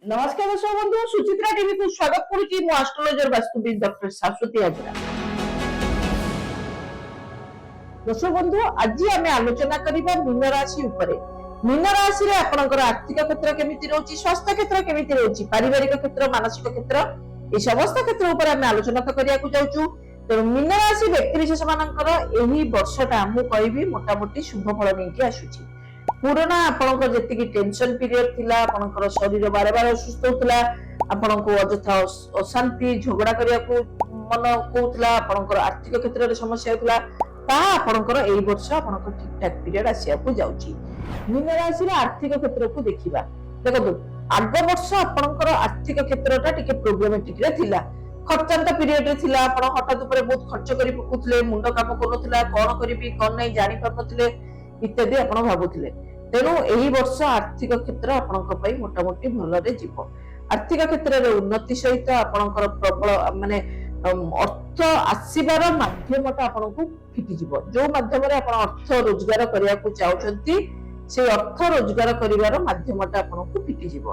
नमस्कार दर्शक बंधु सुचित्रा टीवी को स्वागत करुच्ची मु एस्ट्रोलॉजर वास्तुविद डॉक्टर शाश्वती हाजरा। दर्शक बंधु आज आम आलोचना करिबा मीन राशि उपरे। मीन राशि रे आपनकर आर्थिक क्षेत्र केमिति रहउची, स्वास्थ्य क्षेत्र केमिति रहउची, पारिवारिक क्षेत्र, मानसिक क्षेत्र ए समस्त क्षेत्र ऊपर आम आलोचना करिया को जाउचू। तो मीन राशि व्यक्ति विशेष मानकर एही वर्षटा मु कहबी मोटामोटी शुभ फल नेकी आसुची। पुराना आपनकर जति टेंशन पीरियड थिला, आपनकर शरीर बारे बारे असुस्थ होतला, आपनको अजथा अशांति झगड़ा करिया को मन कोतला, आपनकर आर्थिक क्षेत्र रे समस्या होतला, ता आपनकर एई वर्ष आपनकर ठीक ठाक पीरियड आसिया को जाउची। मीन राशि रे आर्थिक क्षेत्र को देखिबा, देखो आग वर्ष आपनकर आर्थिक क्षेत्रटा टिके प्रॉब्लमेटिक रे थिला, खर्चांत पीरियड रे थिला, आपण हठात ऊपर बहुत खर्च करि पकुतले, मुंड काम करनथिला, कोन करिबी कोन नै जानि परनथिले इत्यादि आपण भाबुथिले। तेणु एही वर्ष आर्थिक क्षेत्र आपनक पई मोटामोटी भलरे जीव। आर्थिक क्षेत्र रे उन्नति सहित आपनकर प्रबल माने अर्थ आसीबार माध्यमटा आपनकु फिटी जीव। जो माध्यम रे आपण अर्थ रोजगार करिया को चाहउछंती से अर्थ रोजगार करिवार माध्यमटा आपनकु फिटी जीव।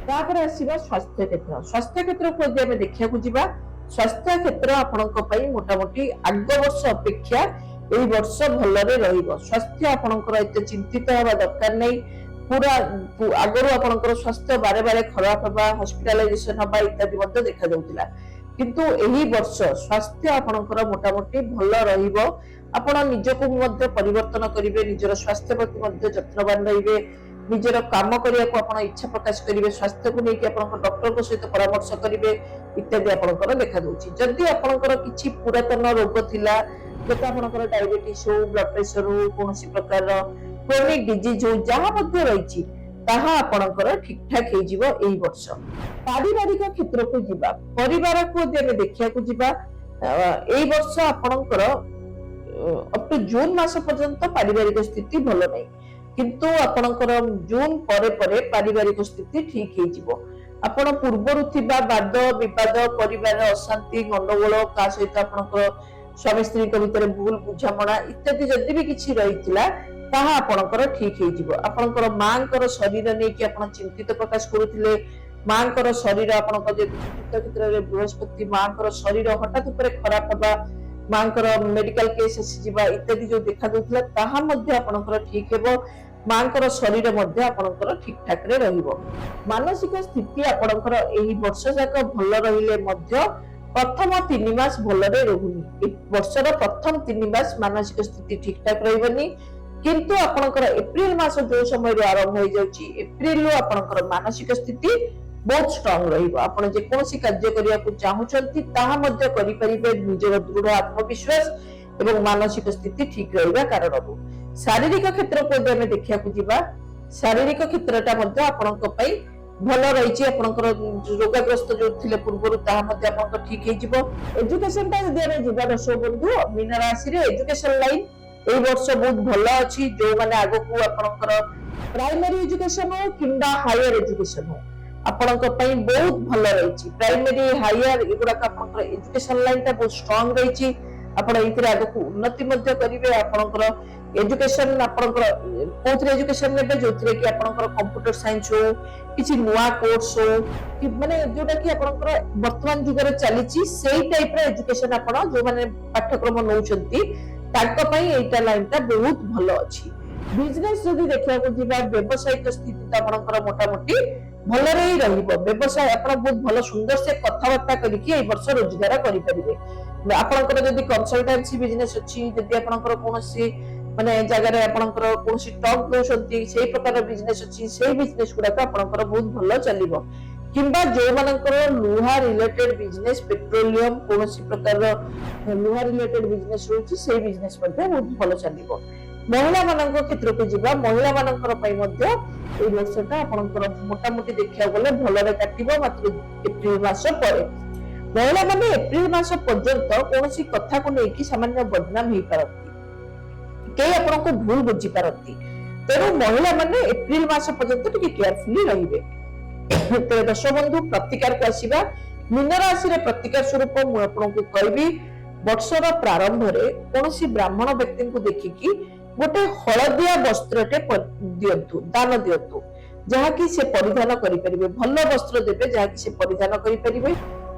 तापर आसीबा स्वास्थ्य क्षेत्र। स्वास्थ्य क्षेत्र को यदि हम देखिया को जीवा, स्वास्थ्य क्षेत्र आपनक पई मोटामोटी आग वर्ष अपेक्षा एई वर्ष भलरे रहिबो। स्वास्थ्य आपनकर एते चिंतित होबा दरकार नै। पूरा आगरो आपनकर स्वास्थ्य बारे बारे खराब होबा, हॉस्पिटलाइजेशन होबा इत्यादि मध्ये देखा जाउतिला, किंतु एही वर्ष स्वास्थ्य आपनकर मोटामोटी भल रहिबो। आपण निजको मध्ये परिवर्तन करिवे, निजर स्वास्थ्य प्रति मध्ये यत्नवान रहिबे, निजर काम करिया को आपण इच्छा प्रकाश करिवे, स्वास्थ्य को नेकी आपण डॉक्टर को सहित परामर्श करिवे इत्यादि आपनकर देखा जाउची। जदि आपनकर किछि पुरातन रोग थिला, जता आपनकर डायबिटीज हो, ब्लड प्रेशर हो, कोनोसी प्रकार क्रोनिक डिजीज हो, जहां मध्ये रहिछि ताहा आपनकर ठीक ठाक हे जीवो एही वर्ष। पारिवारिक क्षेत्र को जीवा, परिवार को देमे देखिया को जीवा, एही वर्ष आपनकर अप टू जून मास पर्यंत पारिवारिक स्थिति भलो नै, किंतु आपनकर जून परे परे पारिवारिक स्थिति ठीक हे जीवो। आपण पूर्वरु थिबा वाद विवाद, परिवार अशांति, गंडगोल, का सहित आपनकर स्वामी स्त्री भितर भूल बुझामणा इत्यादि जदि भी किछि रहितिला ताहा आपनकर ठीक हे जीवो। आपनकर मांकर शरीर नै कि आपण चिंतित प्रकाश करूथिले, मांकर शरीर आपनकर जे क्षेत्र रे बृहस्पति मांकर शरीर हठात ऊपर खराब होबा, मांकर मेडिकल केस आसी जीवा इत्यादि जो देखा दउथिला ताहा मध्ये आपनकर ठीक हेबो। मांकर शरीर मध्ये आपनकर ठीक ठाक रे रहिबो। मानसिक स्थिति आपनकर एही वर्ष जाक भल रहिले मध्ये प्रथम 3 मास भलरे रहुनी। वर्षर प्रथम 3 मास मानसिक स्थिति ठीक ठाक रहिबनी, किंतु आपनकर एप्रिल मास जो समय रे आरंभ हो जाउची, एप्रिल रो आपनकर मानसिक स्थिति बहुत स्ट्रांग रहिबो। आपण जे कोनोसी कार्य करिया को चाहुचंती ताहा मध्ये करि परिबे निजर दृढ़ आत्मविश्वास एवं मानसिक स्थिति ठीक रहिबा कारणरू। शारीरिक क्षेत्र को देमे देखिया को जीवा, शारीरिक क्षेत्रटा मध्ये आपनक पई भल रही। आपनकर रोगग्रस्त जो थिले पूर्वरु ताहा मध्ये आपनकर ठीक हे जिवो। एजुकेशन ता जदि हम जीवा दर्शक बंधु, मीन राशि रे एजुकेशन लाइन एई वर्ष बहुत भल अछि। जो माने आगो को आपनकर प्राइमरी एजुकेशन हो किंबा हायर एजुकेशन हो आपनकर पई बहुत भल रही। प्राइमरी हायर एगुडा का आपनकर एजुकेशन लाइन ता बहुत स्ट्रांग रही। आपण इतरे आगो को उन्नति मध्ये करिवे। आपनकर एजुकेशन आपनकर कोथरे एजुकेशन नेबे जोथरे कि आपनकर कंप्यूटर साइंस हो, किछि नुवा कोर्स हो कि माने जोटा कि आपनकर वर्तमान जुग रे चलीची सेही टाइप रे एजुकेशन आपण जो माने पाठ्यक्रम नउचंती ताक पई एटा लाइन ता बहुत भलो अछि। बिजनेस जदि देखिया को जीवा, व्यवसायिक स्थिति ता आपनकर मोटामोटी भलरे ही रहिबो। व्यवसाय आपण बहुत भलो सुंदर से कथा बार्ता करि कि एई वर्ष रोजगार करि परिबे। आपनकर जदि कंसल्टेंसी बिजनेस अछि, जदि आपनकर कोनोसी माने जगह रे आपनकर कोनोसी स्टॉक दोसंती सेही प्रकार बिजनेस अछि, सेही बिजनेस गुडा का आपनकर बहुत भलो चलिबो। किंबा जो मानकर लुहा रिलेटेड बिजनेस, पेट्रोलियम कोनोसी प्रकार लुहा रिलेटेड बिजनेस होछि, सेही बिजनेस मध्ये बहुत भलो चलिबो। महिला मानक क्षेत्र को जीवा, महिला मानकर पई मध्ये एई वर्षटा आपनकर मोटामोटी देखिया गले भलरे काटिबो। मात्र एप्रिल मास परे महिला माने एप्रिल मास पर्यंत कोनोसी कथा को नेकी सामान्य बदनाम हेई पारती, के आपण को भूल बुझी पारती। तेणु महिला माने एप्रिल मास पर्यंत टिके केयरफुली रहिबे। तो दर्शक बंधु प्रतिकार को आसीबा, मीन राशि रे प्रतिकार स्वरूप मु आपण को कहबी वर्षर प्रारंभ रे कोनोसी ब्राह्मण व्यक्ति को देखिकी गोटे हळदिया वस्त्रटे दियंतु, दान दियंतु। ଯାହାକି ସେ ପରିଧାନ କରିପାରିବେ, ଭଲ ବସ୍ତ୍ର ଦେବେ ଯାହାକି ସେ ପରିଧାନ କରିପାରିବେ।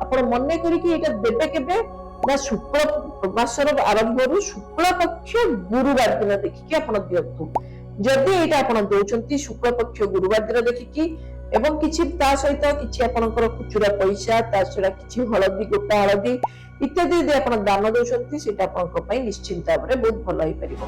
ଆପଣ ମନେ କରିକି ଏଇଟା ଦେବେ କେବେ ନା ଶୁକ୍ଳ ମାସର ଆରମ୍ଭରୁ ଶୁକ୍ଳ ପକ୍ଷ ଗୁରୁବାର ଦିନ ଦେଖିକି ଆପଣ ଦିଅନ୍ତୁ। ଯଦି ଏଇଟା ଆପଣ ଦଉଛନ୍ତି ଶୁକ୍ଳ ପକ୍ଷ ଗୁରୁବାର ଦିନ ଦେଖିକି ଏବଂ କିଛି ତା ସହିତ କିଛି ଆପଣଙ୍କର ଖୁଚୁରା ପଇସା ତା ଛଡା କିଛି ହଳଦୀ, ଗୋଟା ହଳଦୀ ଇତ୍ୟାଦି ଯଦି ଆପଣ ଦାନ ଦଉଛନ୍ତି ସେଇଟା ଆପଣଙ୍କ ପାଇଁ ନିଶ୍ଚିନ୍ତ ଭାବରେ ବହୁତ ଭଲ ହେଇପାରିବ।